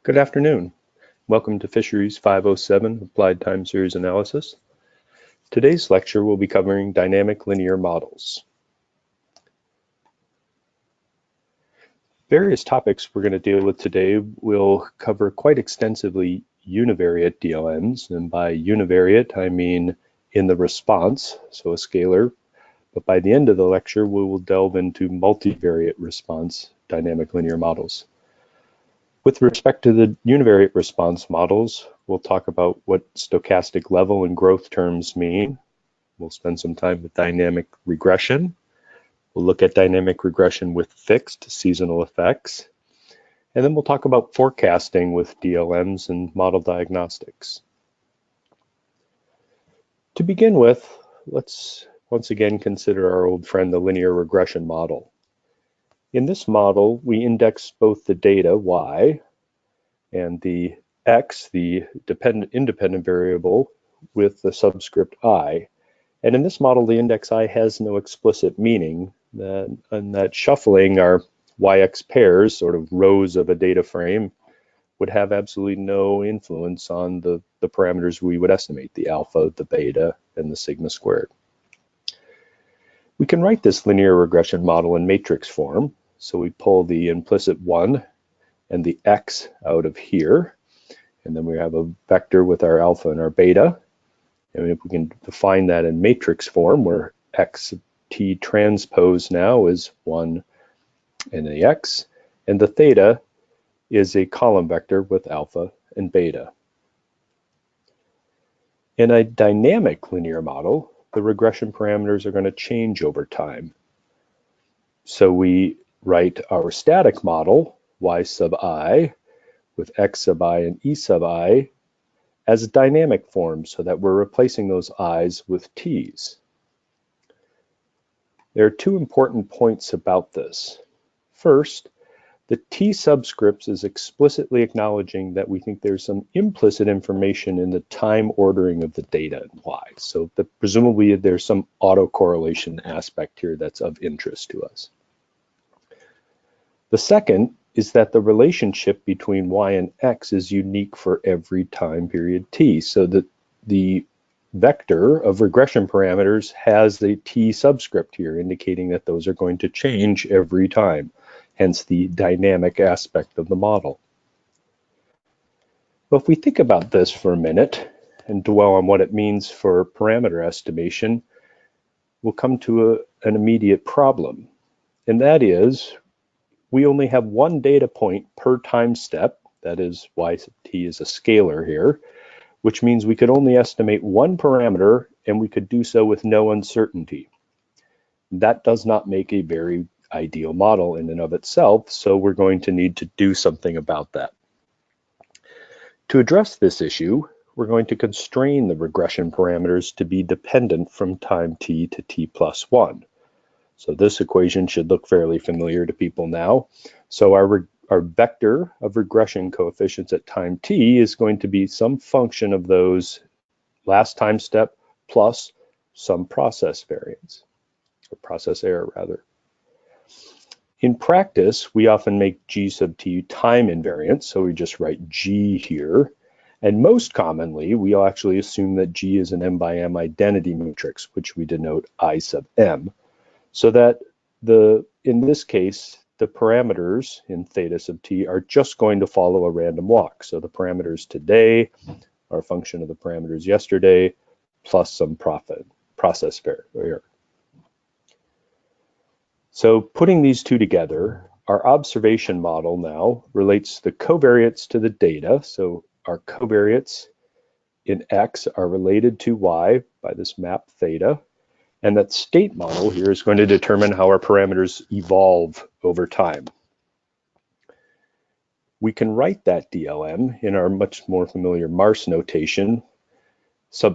Good afternoon. Welcome to Fisheries 507 Applied Time Series Analysis. Today's lecture will be covering dynamic linear models. Various topics we're going to deal with today will cover quite extensively univariate DLMs, and by univariate I mean in the response, so a scalar, but by the end of the lecture we will delve into multivariate response dynamic linear models. With respect to the univariate response models, we'll talk about what stochastic level and growth terms mean. We'll spend some time with dynamic regression. We'll look at dynamic regression with fixed seasonal effects. And then we'll talk about forecasting with DLMs and model diagnostics. To begin with, let's once again consider our old friend, the linear regression model. In this model, we index both the data, y, and the x, the independent variable, with the subscript I. And in this model, the index I has no explicit meaning, and that shuffling our yx pairs, sort of rows of a data frame, would have absolutely no influence on the parameters we would estimate, the alpha, the beta, and the sigma squared. We can write this linear regression model in matrix form. So we pull the implicit 1 and the x out of here, and then we have a vector with our alpha and our beta. And if we can define that in matrix form, where x t transpose now is 1 and the x, and the theta is a column vector with alpha and beta. In a dynamic linear model, the regression parameters are going to change over time. So we write our static model, y sub I, with x sub I and e sub I, as a dynamic form, so that we're replacing those i's with t's. There are two important points about this. First, the t subscripts is explicitly acknowledging that we think there's some implicit information in the time ordering of the data in y. So presumably there's some autocorrelation aspect here that's of interest to us. The second is that the relationship between y and x is unique for every time period t, so that the vector of regression parameters has the t subscript here, indicating that those are going to change every time, hence the dynamic aspect of the model. Well, if we think about this for a minute and dwell on what it means for parameter estimation, we'll come to an immediate problem, and that is we only have one data point per time step, that is y sub t is a scalar here, which means we could only estimate one parameter and we could do so with no uncertainty. That does not make a very ideal model in and of itself, so we're going to need to do something about that. To address this issue, we're going to constrain the regression parameters to be dependent from time t to t plus 1. So this equation should look fairly familiar to people now. So our vector of regression coefficients at time t is going to be some function of those last time step plus some process variance, or process error rather. In practice, we often make g sub t time invariant, so we just write g here. And most commonly, we'll actually assume that g is an m by m identity matrix, which we denote I sub m. So that in this case, the parameters in theta sub t are just going to follow a random walk. So the parameters today are a function of the parameters yesterday plus some process error. So putting these two together, our observation model now relates the covariates to the data. So our covariates in x are related to y by this map theta. And that state model here is going to determine how our parameters evolve over time. We can write that DLM in our much more familiar Mars notation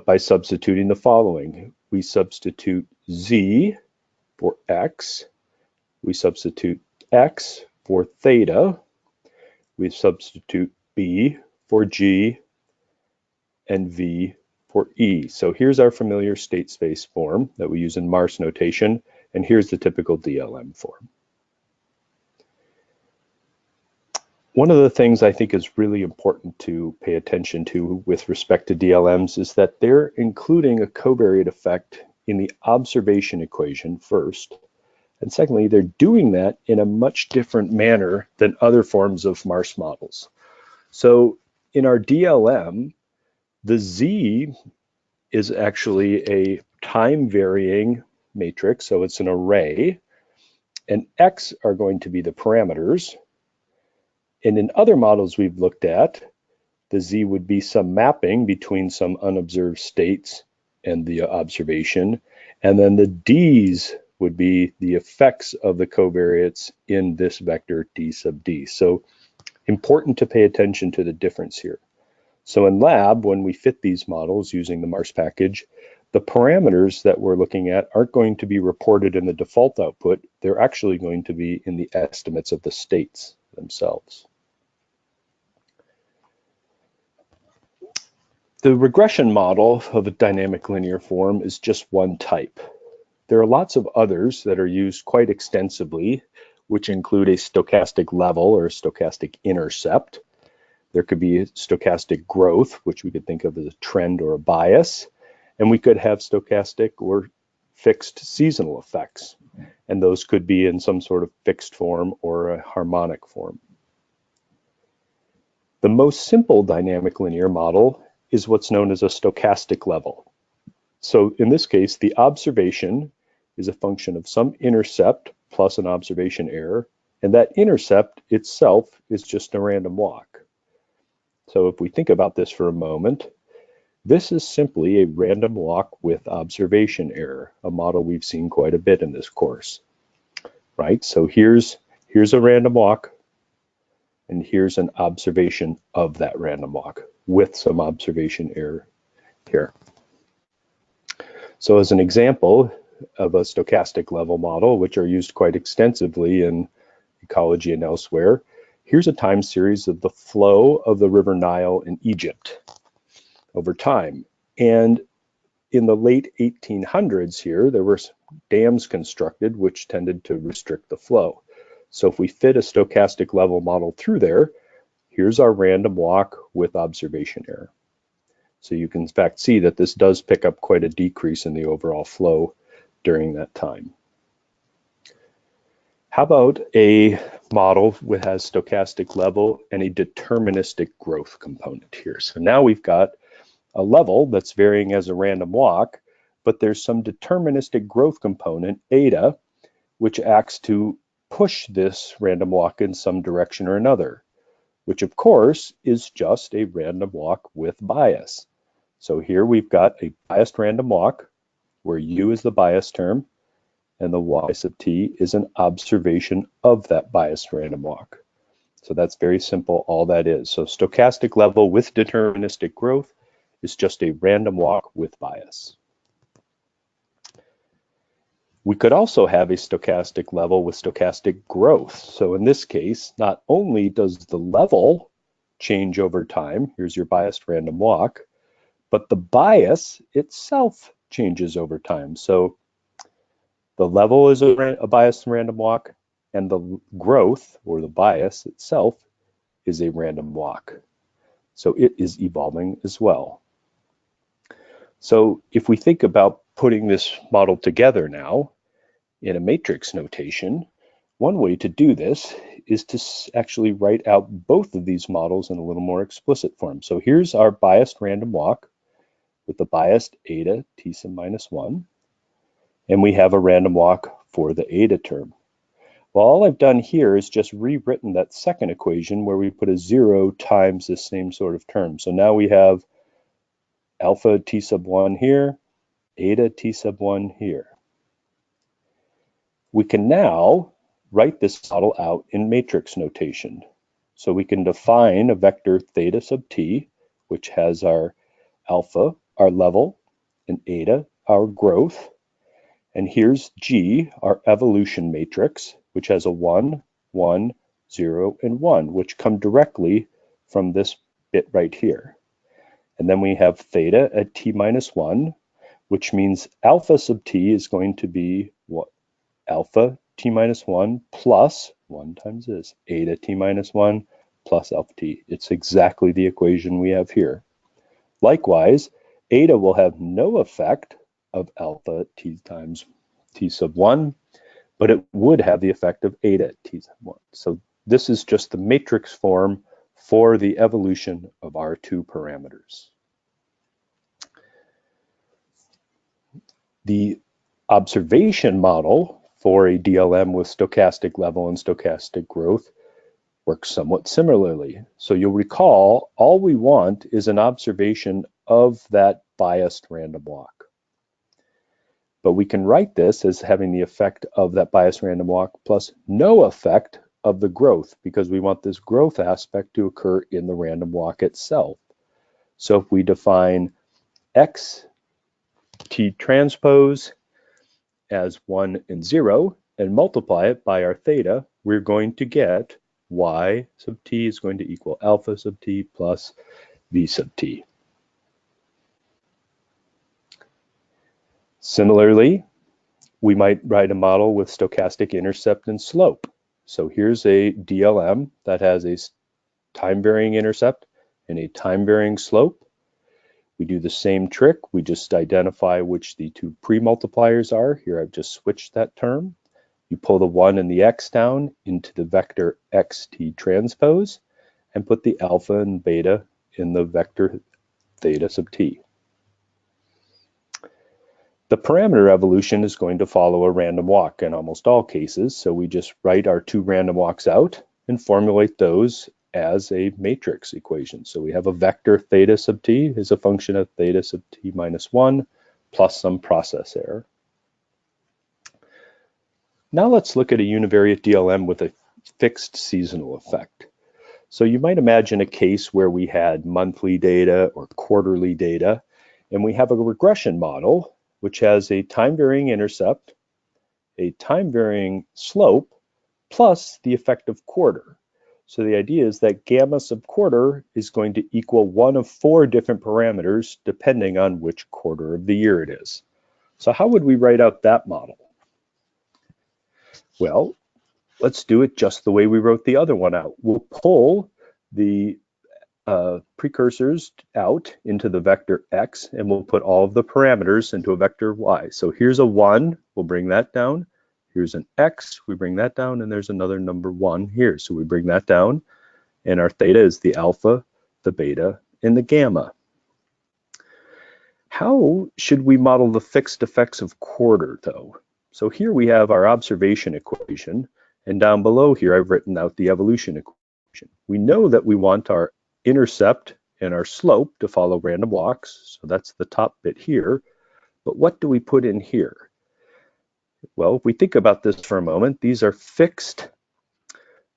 by substituting the following. We substitute z for x, we substitute x for theta, we substitute b for g, and v for E. So here's our familiar state space form that we use in Mars notation, and here's the typical DLM form. One of the things I think is really important to pay attention to with respect to DLMs is that they're including a covariate effect in the observation equation first. And secondly, they're doing that in a much different manner than other forms of Marsh models. So in our DLM, the Z is actually a time-varying matrix, so it's an array, and X are going to be the parameters. And in other models we've looked at, the Z would be some mapping between some unobserved states and the observation, and then the D's would be the effects of the covariates in this vector D sub D. So important to pay attention to the difference here. So in lab, when we fit these models using the Marsh package, the parameters that we're looking at aren't going to be reported in the default output. They're actually going to be in the estimates of the states themselves. The regression model of a dynamic linear form is just one type. There are lots of others that are used quite extensively, which include a stochastic level or a stochastic intercept. There could be stochastic growth, which we could think of as a trend or a bias, and we could have stochastic or fixed seasonal effects, and those could be in some sort of fixed form or a harmonic form. The most simple dynamic linear model is what's known as a stochastic level. So in this case, the observation is a function of some intercept plus an observation error, and that intercept itself is just a random walk. So if we think about this for a moment, this is simply a random walk with observation error, a model we've seen quite a bit in this course, right? So here's a random walk, and here's an observation of that random walk with some observation error here. So as an example of a stochastic level model, which are used quite extensively in ecology and elsewhere, here's a time series of the flow of the River Nile in Egypt over time. And in the late 1800s here, there were dams constructed which tended to restrict the flow. So if we fit a stochastic level model through there, here's our random walk with observation error. So you can in fact see that this does pick up quite a decrease in the overall flow during that time. How about a model which has stochastic level and a deterministic growth component here? So now we've got a level that's varying as a random walk, but there's some deterministic growth component, eta, which acts to push this random walk in some direction or another, which of course is just a random walk with bias. So here we've got a biased random walk where u is the bias term and the y sub t is an observation of that biased random walk. So that's very simple, all that is. So stochastic level with deterministic growth is just a random walk with bias. We could also have a stochastic level with stochastic growth. So in this case, not only does the level change over time, here's your biased random walk, but the bias itself changes over time. So the level is a biased random walk, and the growth, or the bias itself, is a random walk. So it is evolving as well. So if we think about putting this model together now in a matrix notation, one way to do this is to actually write out both of these models in a little more explicit form. So here's our biased random walk with the biased eta t sub minus 1, and we have a random walk for the eta term. Well, all I've done here is just rewritten that second equation where we put a 0 times the same sort of term. So now we have alpha t sub 1 here, eta t sub 1 here. We can now write this model out in matrix notation. So we can define a vector theta sub t, which has our alpha, our level, and eta, our growth. And here's G, our evolution matrix, which has a 1, 1, 0, and 1, which come directly from this bit right here. And then we have theta at t minus 1, which means alpha sub t is going to be what? Alpha t minus 1 plus 1 times this, eta t minus 1 plus alpha t. It's exactly the equation we have here. Likewise, eta will have no effect of alpha t times t sub 1, but it would have the effect of eta t sub 1. So this is just the matrix form for the evolution of our two parameters. The observation model for a DLM with stochastic level and stochastic growth works somewhat similarly. So you'll recall all we want is an observation of that biased random walk. But we can write this as having the effect of that biased random walk plus no effect of the growth, because we want this growth aspect to occur in the random walk itself. So if we define x t transpose as 1 and 0 and multiply it by our theta, we're going to get y sub t is going to equal alpha sub t plus v sub t. Similarly, we might write a model with stochastic intercept and slope. So here's a DLM that has a time-varying intercept and a time-varying slope. We do the same trick. We just identify which the two pre-multipliers are. Here I've just switched that term. You pull the 1 and the x down into the vector xt transpose and put the alpha and beta in the vector theta sub t. The parameter evolution is going to follow a random walk in almost all cases, so we just write our two random walks out and formulate those as a matrix equation. So we have a vector theta sub t is a function of theta sub t minus 1 plus some process error. Now let's look at a univariate DLM with a fixed seasonal effect. So you might imagine a case where we had monthly data or quarterly data, and we have a regression model which has a time-varying intercept, a time-varying slope, plus the effect of quarter. So the idea is that gamma sub quarter is going to equal one of 4 different parameters depending on which quarter of the year it is. So how would we write out that model? Well, let's do it just the way we wrote the other one out. We'll pull the precursors out into the vector x, and we'll put all of the parameters into a vector y. So here's a 1, we'll bring that down. Here's an x, we bring that down, and there's another number 1 here. So we bring that down, and our theta is the alpha, the beta, and the gamma. How should we model the fixed effects of quarter, though? So here we have our observation equation, and down below here I've written out the evolution equation. We know that we want our intercept and our slope to follow random walks, so that's the top bit here. But what do we put in here? Well, if we think about this for a moment, these are fixed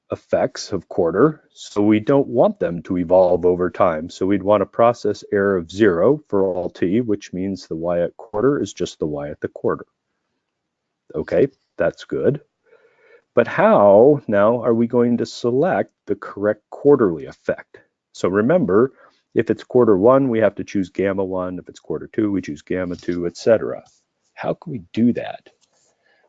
effects of quarter, so we don't want them to evolve over time. So we'd want a process error of 0 for all t, which means the y at quarter is just the y at the quarter. Okay, that's good. But how now are we going to select the correct quarterly effect? So remember, if it's quarter 1, we have to choose gamma 1. If it's quarter 2, we choose gamma 2, etc. How can we do that?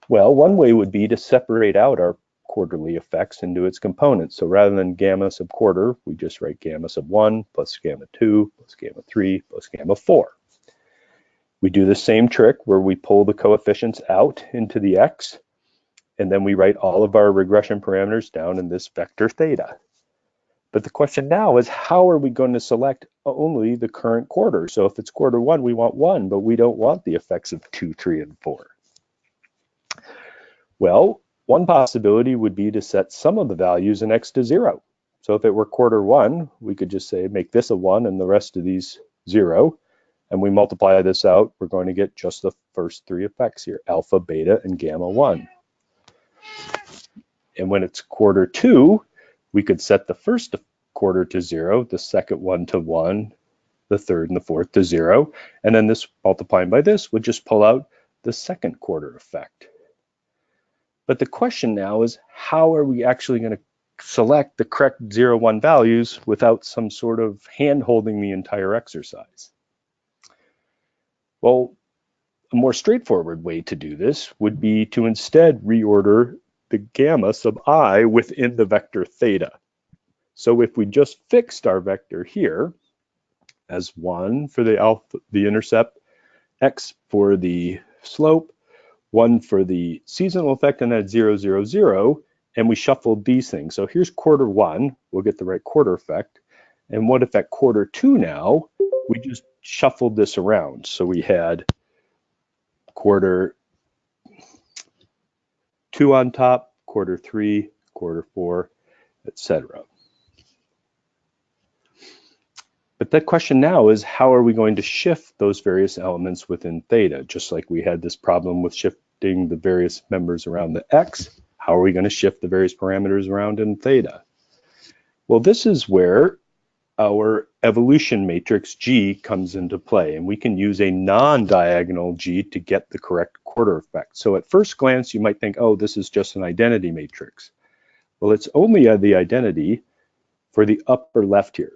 Well, one way would be to separate out our quarterly effects into its components. So rather than gamma sub quarter, we just write gamma sub 1 plus gamma 2 plus gamma 3 plus gamma 4. We do the same trick where we pull the coefficients out into the x, and then we write all of our regression parameters down in this vector theta. But the question now is, how are we going to select only the current quarter? So if it's quarter 1, we want 1, but we don't want the effects of 2, 3, and 4. Well, one possibility would be to set some of the values in x to 0. So if it were quarter 1, we could just say, make this a 1 and the rest of these 0. And we multiply this out, we're going to get just the first 3 effects here, alpha, beta, and gamma 1. And when it's quarter 2, we could set the first quarter to 0, the second one to 1, the third and the fourth to 0. And then this multiplying by this would just pull out the second quarter effect. But the question now is, how are we actually going to select the correct 0, 1 values without some sort of hand-holding the entire exercise? Well, a more straightforward way to do this would be to instead reorder the gamma sub I within the vector theta. So if we just fixed our vector here as 1 for the intercept, x for the slope, 1 for the seasonal effect, and then 0, 0, 0, and we shuffled these things. So here's quarter 1, we'll get the right quarter effect. And what if at quarter 2 now, we just shuffled this around? So we had quarter 2 on top, quarter 3, quarter 4, etc. But the question now is, how are we going to shift those various elements within theta? Just like we had this problem with shifting the various members around the x, how are we going to shift the various parameters around in theta? Well, this is where our evolution matrix G comes into play, and we can use a non-diagonal G to get the correct quarter effect. So at first glance, you might think, oh, this is just an identity matrix. Well, it's only the identity for the upper left here.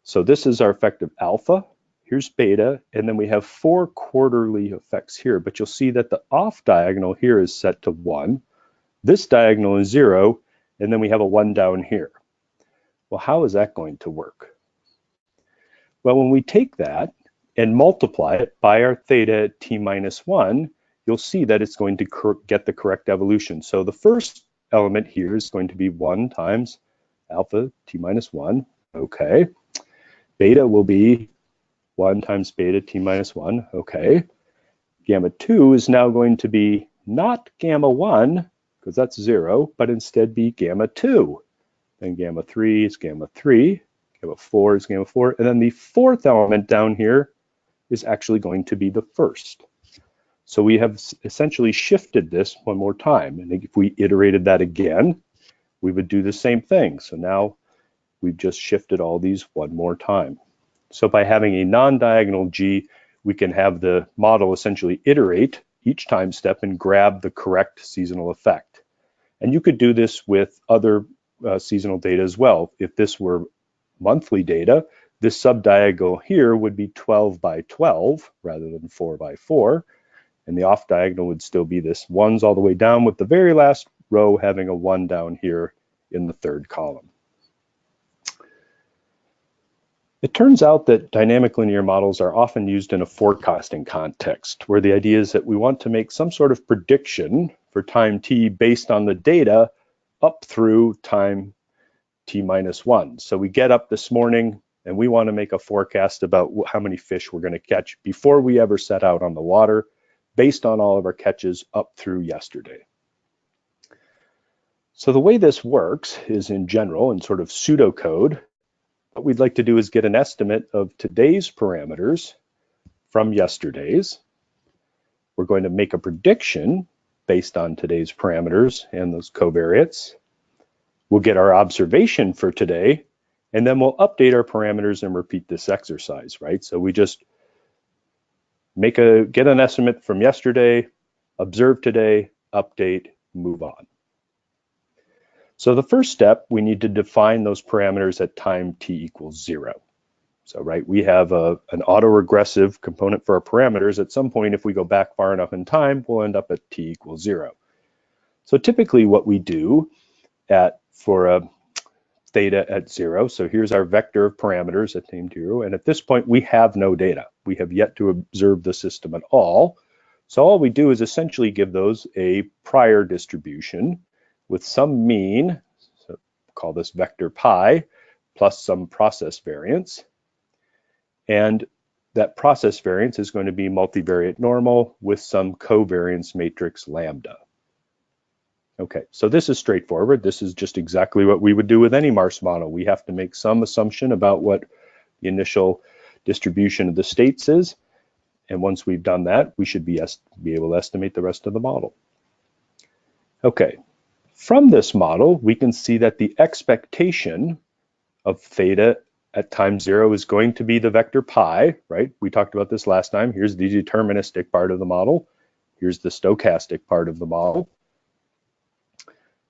So this is our effect of alpha, here's beta, and then we have 4 quarterly effects here, but you'll see that the off diagonal here is set to 1, this diagonal is 0, and then we have a 1 down here. Well, how is that going to work? Well, when we take that and multiply it by our theta at t minus 1, you'll see that it's going to get the correct evolution. So the first element here is going to be 1 times alpha t minus 1, okay. Beta will be 1 times beta t minus 1, okay. Gamma 2 is now going to be not gamma 1, because that's 0, but instead be gamma 2. Then gamma 3 is gamma 3, gamma 4 is gamma 4, and then the fourth element down here is actually going to be the first. So we have essentially shifted this one more time, and if we iterated that again, we would do the same thing. So now we've just shifted all these one more time. So by having a non-diagonal G, we can have the model essentially iterate each time step and grab the correct seasonal effect. And you could do this with other seasonal data as well. If this were monthly data, this subdiagonal here would be 12 by 12 rather than 4 by 4. And the off diagonal would still be this 1s all the way down, with the very last row having a 1 down here in the third column. It turns out that dynamic linear models are often used in a forecasting context, where the idea is that we want to make some sort of prediction for time t based on the data up through time t minus 1. So we get up this morning and we want to make a forecast about how many fish we're going to catch before we ever set out on the water, based on all of our catches up through yesterday. So the way this works is, in general, in sort of pseudocode, what we'd like to do is get an estimate of today's parameters from yesterday's. We're going to make a prediction based on today's parameters and those covariates. We'll get our observation for today, and then we'll update our parameters and repeat this exercise, right? So we just get an estimate from yesterday, observe today, update, move on. So the first step, we need to define those parameters at time t equals 0. So, right, we have an autoregressive component for our parameters. At some point, if we go back far enough in time, we'll end up at t equals 0. So typically what we do for a theta at 0, so here's our vector of parameters at time 0, and at this point we have no data. We have yet to observe the system at all. So all we do is essentially give those a prior distribution with some mean, so call this vector pi, plus some process variance. And that process variance is going to be multivariate normal with some covariance matrix lambda. Okay, so this is straightforward. This is just exactly what we would do with any Mars model. We have to make some assumption about what the initial distribution of the states is. And once we've done that, we should be able to estimate the rest of the model. Okay, from this model, we can see that the expectation of theta at time 0 is going to be the vector pi, right? We talked about this last time. Here's the deterministic part of the model. Here's the stochastic part of the model.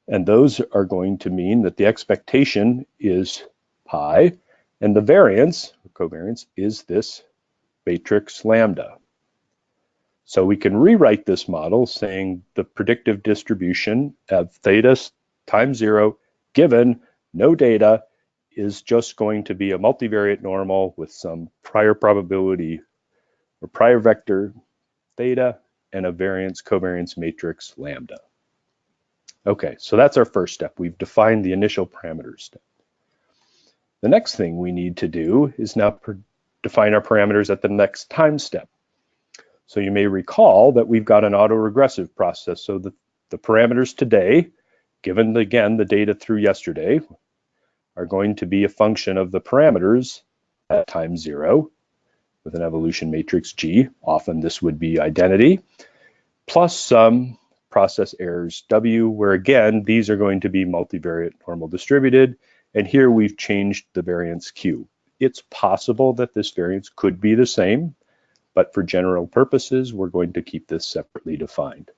And those are going to mean that the expectation is pi, and the variance, or covariance, is this matrix lambda. So we can rewrite this model saying the predictive distribution of theta times 0 given no data is just going to be a multivariate normal with some prior probability or prior vector theta and a variance covariance matrix lambda. Okay, so that's our first step. We've defined the initial parameters step. The next thing we need to do is now define our parameters at the next time step. So you may recall that we've got an autoregressive process. So the parameters today, given again the data through yesterday, are going to be a function of the parameters at time 0 with an evolution matrix G. Often this would be identity, plus some process errors W, where again, these are going to be multivariate normal distributed. And here we've changed the variance Q. It's possible that this variance could be the same, but for general purposes, we're going to keep this separately defined.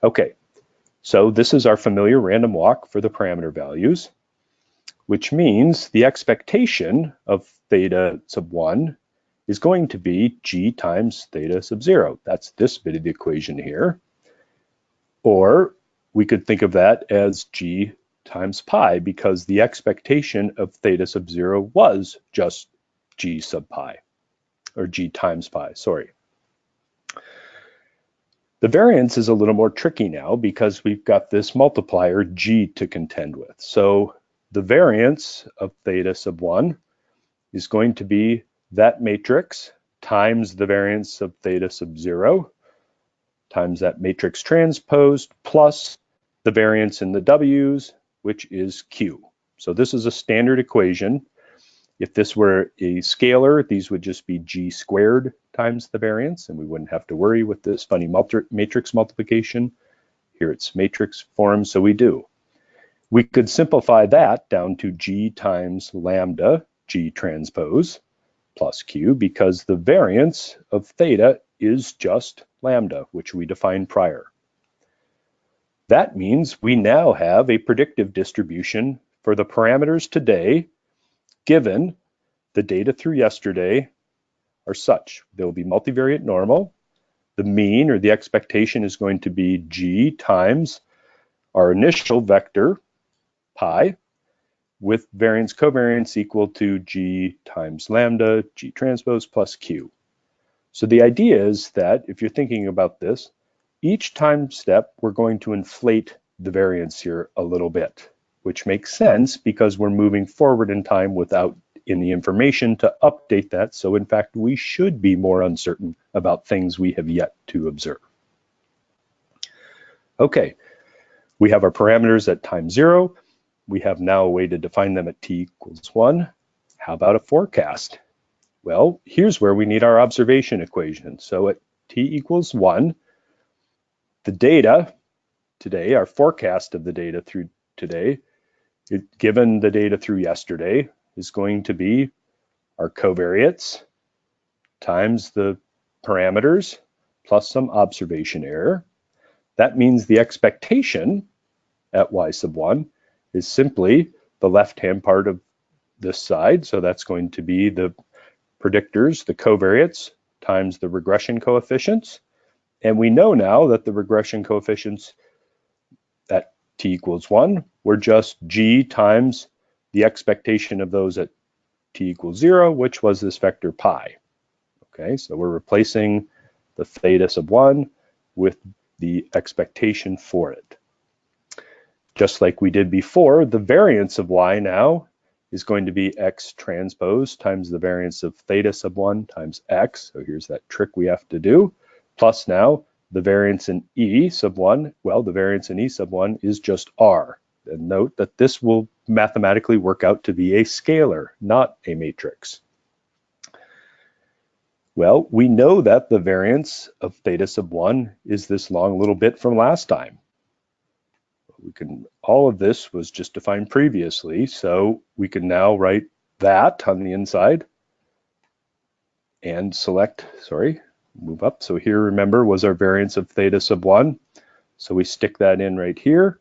Okay, so this is our familiar random walk for the parameter values, which means the expectation of theta sub 1 is going to be G times theta sub 0. That's this bit of the equation here. Or we could think of that as G times pi, because the expectation of theta sub 0 was just G sub pi, or G times pi, sorry. The variance is a little more tricky now because we've got this multiplier G to contend with. So the variance of theta sub 1 is going to be that matrix times the variance of theta sub 0 times that matrix transposed plus the variance in the W's, which is Q. So this is a standard equation. If this were a scalar, these would just be G squared times the variance, and we wouldn't have to worry with this funny matrix multiplication. Here it's matrix form, so we do. We could simplify that down to G times lambda G transpose plus Q, because the variance of theta is just lambda, which we defined prior. That means we now have a predictive distribution for the parameters today, given the data through yesterday are such. There will be multivariate normal. The mean, or the expectation, is going to be G times our initial vector pi with variance covariance equal to G times lambda G transpose plus Q. So the idea is that if you're thinking about this, each time step we're going to inflate the variance here a little bit, which makes sense because we're moving forward in time without in the information to update that. So in fact, we should be more uncertain about things we have yet to observe. Okay, we have our parameters at time 0. We have now a way to define them at t equals 1. How about a forecast? Well, here's where we need our observation equation. So at t equals 1, the data today, our forecast of the data through today, given the data through yesterday, is going to be our covariates times the parameters plus some observation error. That means the expectation at y sub 1 is simply the left-hand part of this side. So that's going to be the predictors, the covariates, times the regression coefficients. And we know now that the regression coefficients at t equals 1 were just G times the expectation of those at t equals 0, which was this vector pi. Okay, so we're replacing the theta sub 1 with the expectation for it. Just like we did before, the variance of y now is going to be x transpose times the variance of theta sub 1 times x. So here's that trick we have to do. Plus now the variance in E sub 1, well, the variance in E sub 1 is just R. And note that this will mathematically work out to be a scalar, not a matrix. Well, we know that the variance of theta sub 1 is this long little bit from last time. All of this was just defined previously, so we can now write that on the inside and select, move up. So here, remember, was our variance of theta sub 1. So we stick that in right here,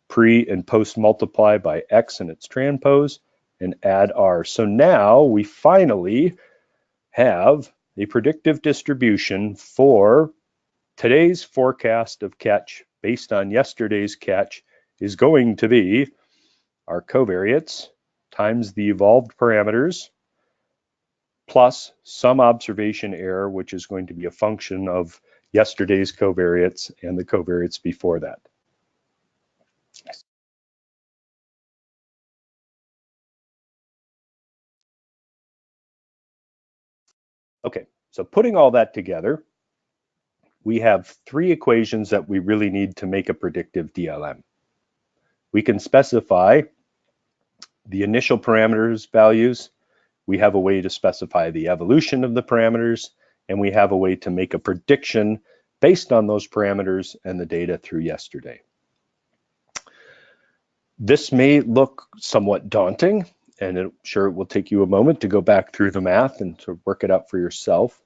pre and post multiply by x and its transpose, and add r. So now we finally have a predictive distribution for today's forecast of catch based on yesterday's catch is going to be our covariates times the evolved parameters plus some observation error, which is going to be a function of yesterday's covariates and the covariates before that. Okay, so putting all that together, we have three equations that we really need to make a predictive DLM. We can specify the initial parameters values, we have a way to specify the evolution of the parameters, and we have a way to make a prediction based on those parameters and the data through yesterday. This may look somewhat daunting, and I'm sure it will take you a moment to go back through the math and to work it out for yourself.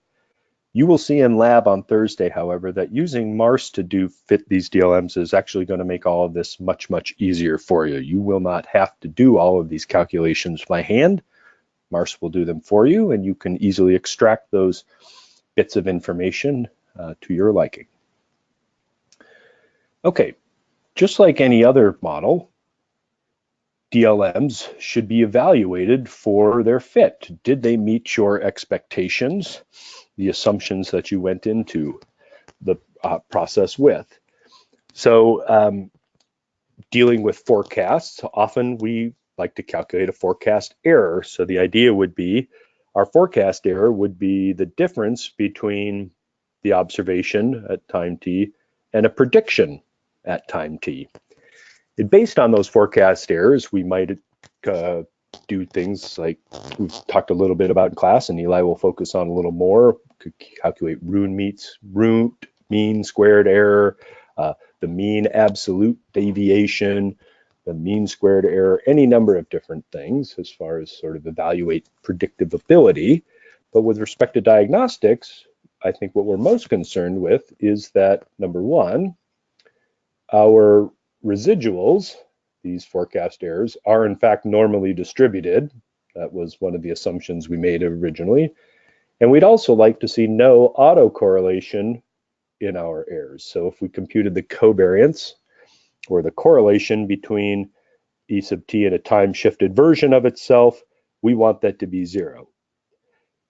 You will see in lab on Thursday, however, that using Mars to fit these DLMs is actually going to make all of this much, much easier for you. You will not have to do all of these calculations by hand. Mars will do them for you, and you can easily extract those bits of information to your liking. Okay, just like any other model, DLMs should be evaluated for their fit. Did they meet your expectations, the assumptions that you went into the process with? So dealing with forecasts, often we like to calculate a forecast error. So the idea would be our forecast error would be the difference between the observation at time t and a prediction at time t. And based on those forecast errors, we might do things like we've talked a little bit about in class, and Eli will focus on a little more. Could calculate root mean squared error, the mean absolute deviation, the mean squared error, any number of different things as far as sort of evaluate predictive ability. But with respect to diagnostics, I think what we're most concerned with is that, number one, our residuals, these forecast errors, are in fact normally distributed. That was one of the assumptions we made originally. And we'd also like to see no autocorrelation in our errors. So if we computed the covariance or the correlation between E sub t and a time-shifted version of itself, we want that to be zero.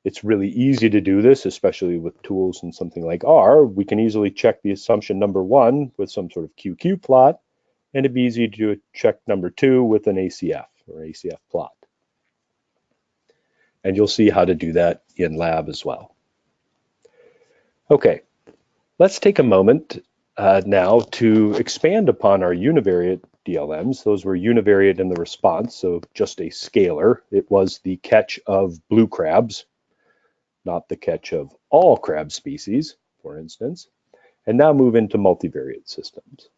It's really easy to do this, especially with tools and something like R. We can easily check the assumption number one with some sort of QQ plot, and it'd be easy to check number two with an ACF or ACF plot. And you'll see how to do that in lab as well. Okay, let's take a moment now to expand upon our univariate DLMs. Those were univariate in the response, so just a scalar. It was the catch of blue crabs, not the catch of all crab species, for instance. And now move into multivariate systems.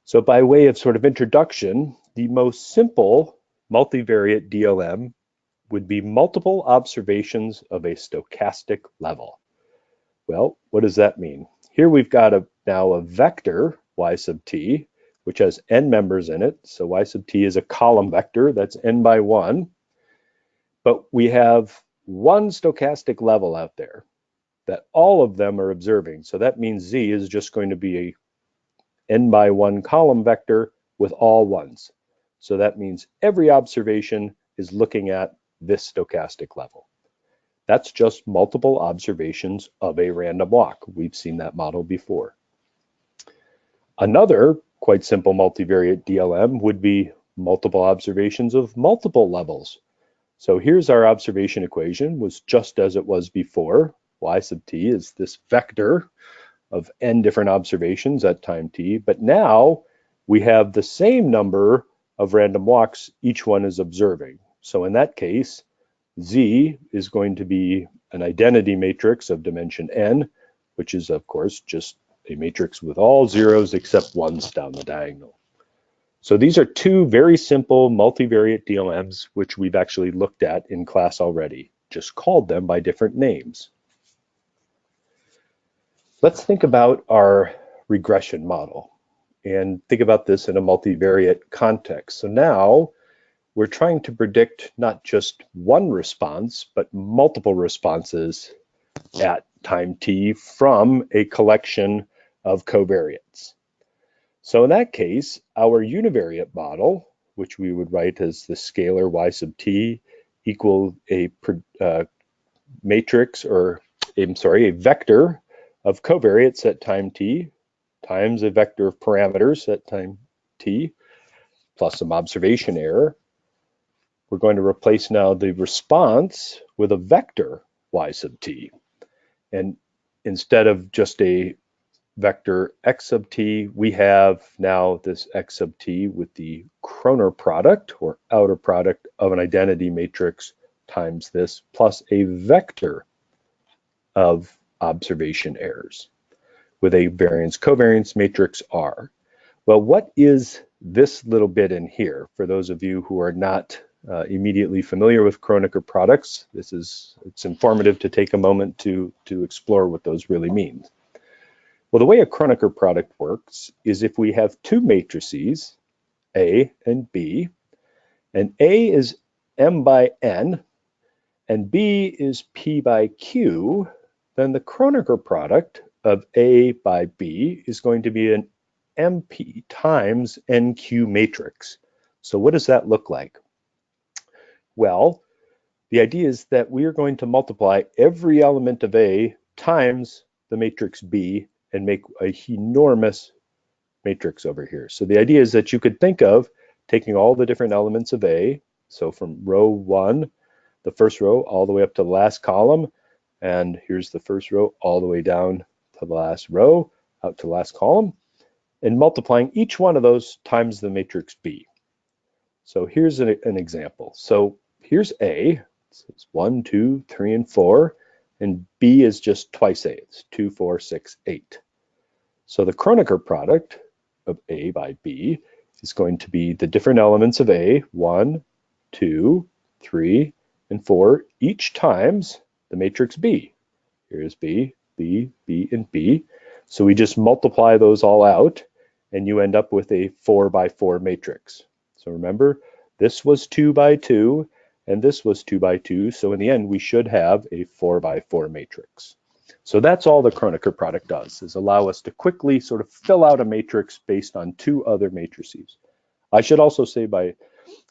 So by way of sort of introduction, the most simple multivariate DLM would be multiple observations of a stochastic level. Well, what does that mean? Here we've got now a vector, y sub t, which has n members in it. So y sub t is a column vector, that's n by 1. But we have one stochastic level out there that all of them are observing. So that means z is just going to be a n by 1 column vector with all ones. So that means every observation is looking at this stochastic level. That's just multiple observations of a random walk. We've seen that model before. Another quite simple multivariate DLM would be multiple observations of multiple levels. So here's our observation equation, was just as it was before. Y sub t is this vector of n different observations at time t, but now we have the same number of random walks each one is observing. So in that case, Z is going to be an identity matrix of dimension n, which is of course just a matrix with all zeros except ones down the diagonal. So these are two very simple multivariate DLMs, which we've actually looked at in class already, just called them by different names. Let's think about our regression model and think about this in a multivariate context. So now we're trying to predict not just one response, but multiple responses at time t from a collection of covariates. So in that case, our univariate model which we would write as the scalar y sub t equal a matrix, or I'm sorry, a vector of covariates at time t times a vector of parameters at time t plus some observation error. We're going to replace now the response with a vector y sub t. And instead of just a vector x sub t, we have now this x sub t with the Kronecker product or outer product of an identity matrix times this plus a vector of observation errors with a variance covariance matrix R. Well, what is this little bit in here? For those of you who are not immediately familiar with Kronecker products, it's informative to take a moment to explore what those really mean. Well, the way a Kronecker product works is if we have two matrices, A and B, and A is M by N, and B is P by Q, then the Kronecker product of A by B is going to be an MP times NQ matrix. So what does that look like? Well, the idea is that we are going to multiply every element of A times the matrix B and make a enormous matrix over here. So the idea is that you could think of taking all the different elements of A, so from row 1, the first row, all the way up to the last column, and here's the first row all the way down to the last row, out to the last column, and multiplying each one of those times the matrix B. So here's an example. So here's A, so it's 1, 2, 3, and 4, and B is just twice A, it's 2, 4, 6, 8. So the Kronecker product of A by B is going to be the different elements of A, 1, 2, 3, and 4, each times the matrix B. Here's B, B, B, and B. So we just multiply those all out, and you end up with a 4 by 4 matrix. So remember, this was 2 by 2, and this was 2 by 2. So in the end, we should have a 4 by 4 matrix. So that's all the Kronecker product does, is allow us to quickly sort of fill out a matrix based on two other matrices. I should also say, by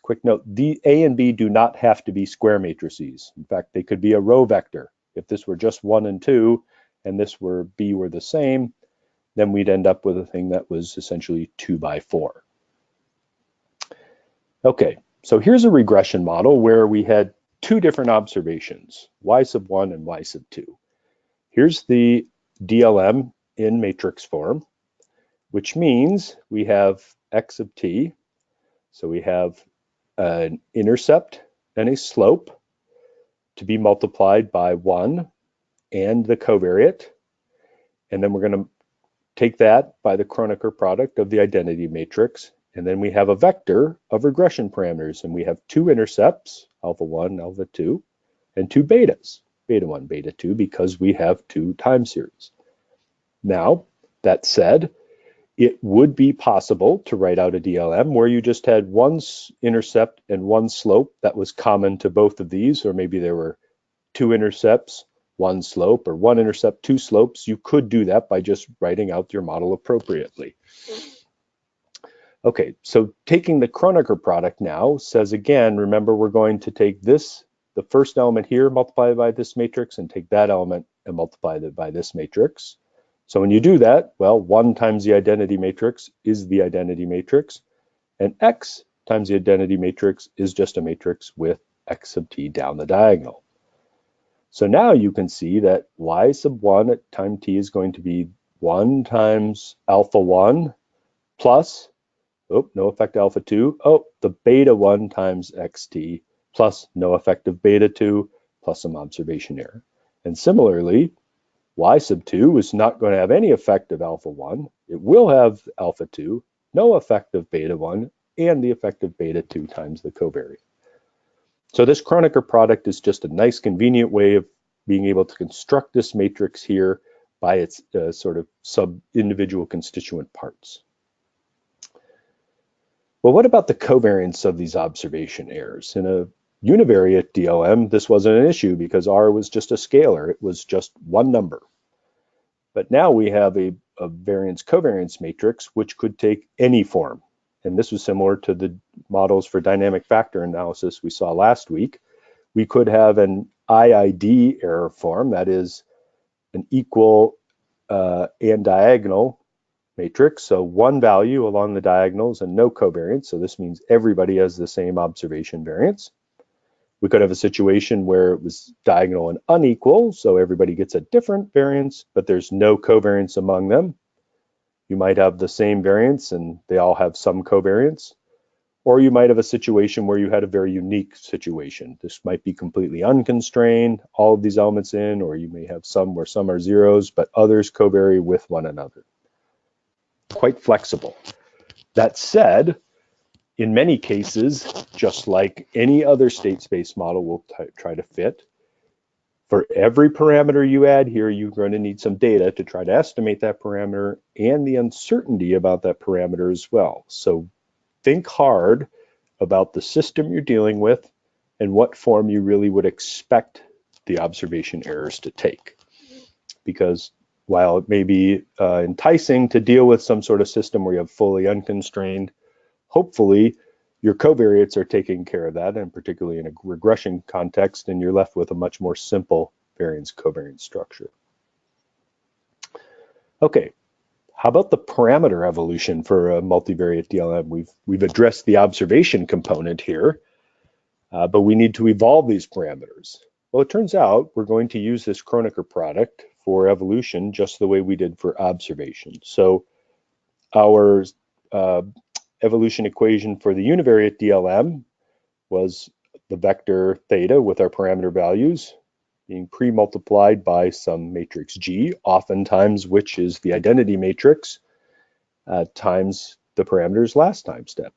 quick note, the A and B do not have to be square matrices. In fact, they could be a row vector. If this were just 1 and 2, and this were B were the same, then we'd end up with a thing that was essentially 2 by 4. Okay, so here's a regression model where we had two different observations, y sub 1 and y sub 2. Here's the DLM in matrix form, which means we have x sub t. So we have an intercept and a slope to be multiplied by 1 and the covariate. And then we're going to take that by the Kronecker product of the identity matrix. And then we have a vector of regression parameters. And we have two intercepts, alpha 1, alpha 2, and two betas, beta 1, beta 2, because we have two time series. Now, that said, it would be possible to write out a DLM where you just had one intercept and one slope that was common to both of these, or maybe there were two intercepts, one slope, or one intercept, two slopes. You could do that by just writing out your model appropriately. Okay, so taking the Kronecker product now says, again, remember, we're going to take this, the first element here, multiply it by this matrix, and take that element and multiply it by this matrix. So when you do that, well, 1 times the identity matrix is the identity matrix, and x times the identity matrix is just a matrix with x sub t down the diagonal. So now you can see that y sub 1 at time t is going to be 1 times alpha 1 plus, oh, no effect alpha 2, oh, the beta 1 times xt plus no effect of beta 2 plus some observation error. And similarly, y sub 2 is not going to have any effect of alpha 1. It will have alpha 2, no effect of beta 1, and the effect of beta 2 times the covariate. So this Kronecker product is just a nice, convenient way of being able to construct this matrix here by its sort of sub-individual constituent parts. Well, what about the covariance of these observation errors? In a univariate DLM, this wasn't an issue because R was just a scalar. It was just one number. But now we have a variance covariance matrix which could take any form. and this was similar to the models for dynamic factor analysis we saw last week, we could have an IID error form, that is an equal and diagonal matrix, so one value along the diagonals and no covariance, so this means everybody has the same observation variance. We could have a situation where it was diagonal and unequal, so everybody gets a different variance, but there's no covariance among them. You might have the same variance and they all have some covariance. Or you might have a situation where you had a very unique situation. This might be completely unconstrained, all of these elements in, or you may have some where some are zeros, but others covary with one another. Quite flexible. That said, in many cases, just like any other state space model will try to fit, for every parameter you add here, you're going to need some data to try to estimate that parameter and the uncertainty about that parameter as well. So think hard about the system you're dealing with and what form you really would expect the observation errors to take. Because while it may be enticing to deal with some sort of system where you have fully unconstrained, hopefully your covariates are taking care of that, and particularly in a regression context, and you're left with a much more simple variance covariance structure. Okay, how about the parameter evolution for a multivariate DLM? We've addressed the observation component here, but we need to evolve these parameters. Well, it turns out we're going to use this Kronecker product for evolution just the way we did for observation. So our evolution equation for the univariate DLM was the vector theta with our parameter values being pre-multiplied by some matrix G, oftentimes which is the identity matrix times the parameters last time step.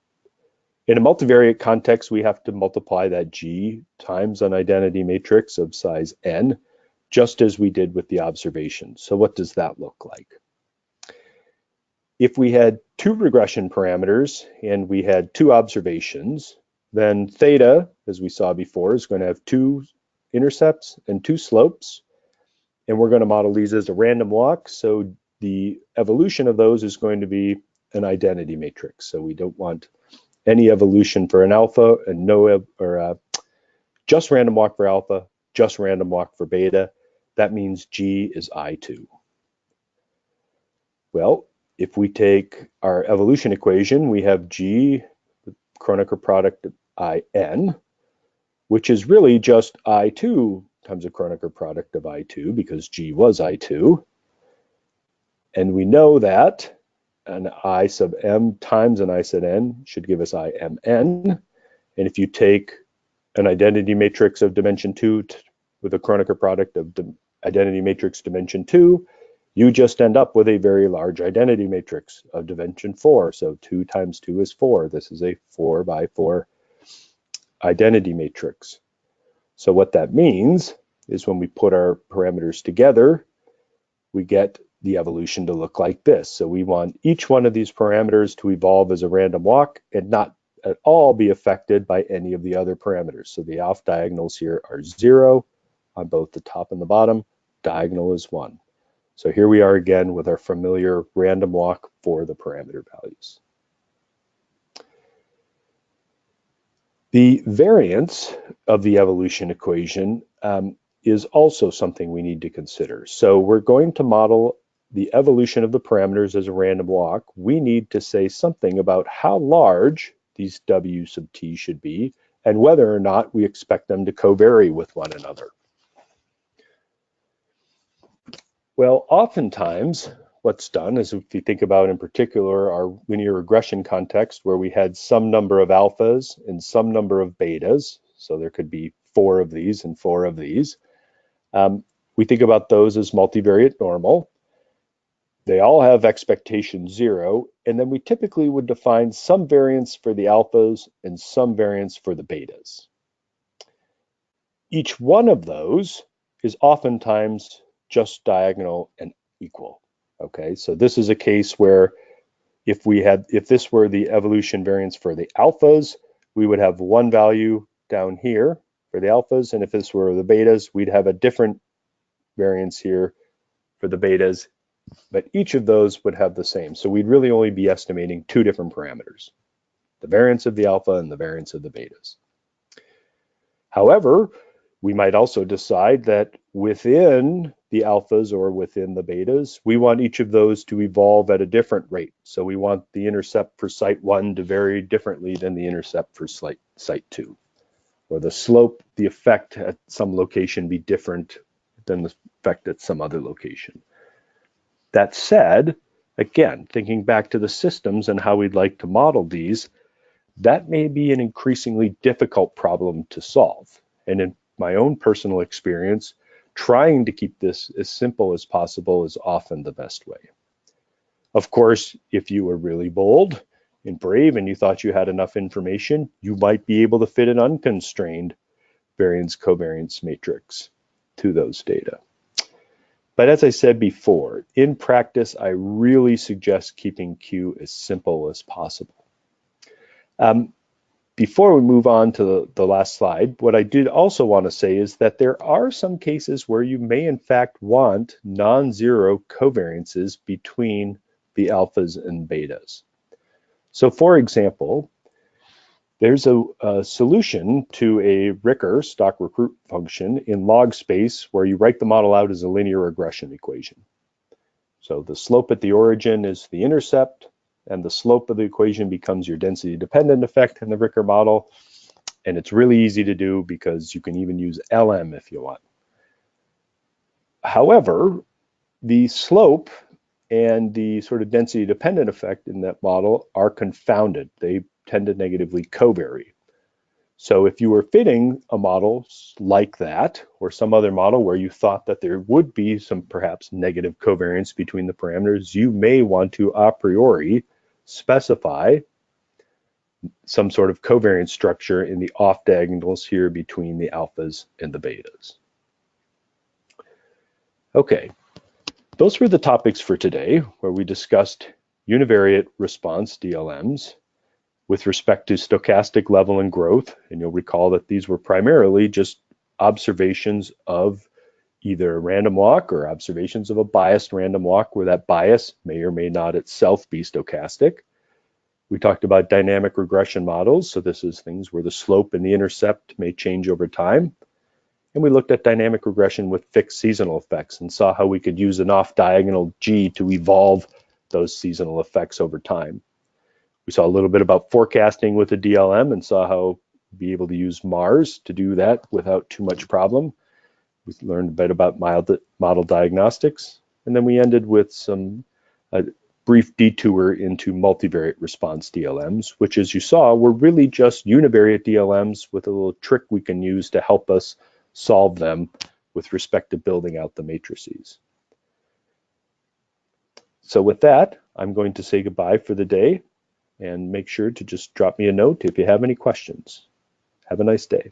In a multivariate context, we have to multiply that G times an identity matrix of size n, just as we did with the observation. So what does that look like? If we had two regression parameters and we had two observations, then theta, as we saw before, is going to have two intercepts and two slopes. And we're going to model these as a random walk. So the evolution of those is going to be an identity matrix. So we don't want any evolution for an alpha and no, or just random walk for alpha, just random walk for beta. That means G is I2. Well, if we take our evolution equation, we have G, the Kronecker product of IN, which is really just I2 times a Kronecker product of I2 because G was I2. And we know that an I sub m times an I sub n should give us IMN. And if you take an identity matrix of dimension 2 with a Kronecker product of identity matrix dimension 2, you just end up with a very large identity matrix of dimension 4. So 2 times 2 is 4. This is a 4 by 4 identity matrix. So what that means is when we put our parameters together, we get the evolution to look like this. So we want each one of these parameters to evolve as a random walk and not at all be affected by any of the other parameters. So the off diagonals here are 0 on both the top and the bottom. Diagonal is 1. So here we are again with our familiar random walk for the parameter values. The variance of the evolution equation is also something we need to consider. So we're going to model the evolution of the parameters as a random walk. We need to say something about how large these W sub t should be and whether or not we expect them to covary with one another. Well, oftentimes what's done is, if you think about in particular our linear regression context where we had some number of alphas and some number of betas, so there could be 4 of these and 4 of these, we think about those as multivariate normal. They all have expectation 0, and then we typically would define some variance for the alphas and some variance for the betas. Each one of those is oftentimes just diagonal and equal. Okay, so this is a case where if this were the evolution variance for the alphas, we would have one value down here for the alphas, and if this were the betas, we'd have a different variance here for the betas, but each of those would have the same. So we'd really only be estimating 2 different parameters. the variance of the alpha and the variance of the betas. However, we might also decide that within the alphas or within the betas, we want each of those to evolve at a different rate. So we want the intercept for site 1 to vary differently than the intercept for site 2. Or the slope, the effect at some location be different than the effect at some other location. That said, again, thinking back to the systems and how we'd like to model these, that may be an increasingly difficult problem to solve. And in my own personal experience, trying to keep this as simple as possible is often the best way. Of course, if you were really bold and brave and you thought you had enough information, you might be able to fit an unconstrained variance covariance matrix to those data. But as I said before, in practice, I really suggest keeping Q as simple as possible. Before we move on to the last slide, what I did also want to say is that there are some cases where you may in fact want non-zero covariances between the alphas and betas. So for example, there's a solution to a Kronecker stock recruit function in log space where you write the model out as a linear regression equation. So the slope at the origin is the intercept, and the slope of the equation becomes your density dependent effect in the Kronecker model. And it's really easy to do because you can even use LM if you want. However, the slope and the sort of density dependent effect in that model are confounded. They tend to negatively covary. So if you were fitting a model like that, or some other model where you thought that there would be some perhaps negative covariance between the parameters, you may want to a priori specify some sort of covariance structure in the off diagonals here between the alphas and the betas. Okay, those were the topics for today, where we discussed univariate response DLMs with respect to stochastic level and growth. And you'll recall that these were primarily just observations of either a random walk or observations of a biased random walk where that bias may or may not itself be stochastic. We talked about dynamic regression models. So this is things where the slope and the intercept may change over time. And we looked at dynamic regression with fixed seasonal effects and saw how we could use an off-diagonal G to evolve those seasonal effects over time. We saw a little bit about forecasting with the DLM and saw how be able to use Mars to do that without too much problem. We learned a bit about model diagnostics. And then we ended with some brief detour into multivariate response DLMs, which, as you saw, were really just univariate DLMs with a little trick we can use to help us solve them with respect to building out the matrices. So with that, I'm going to say goodbye for the day and make sure to just drop me a note if you have any questions. Have a nice day.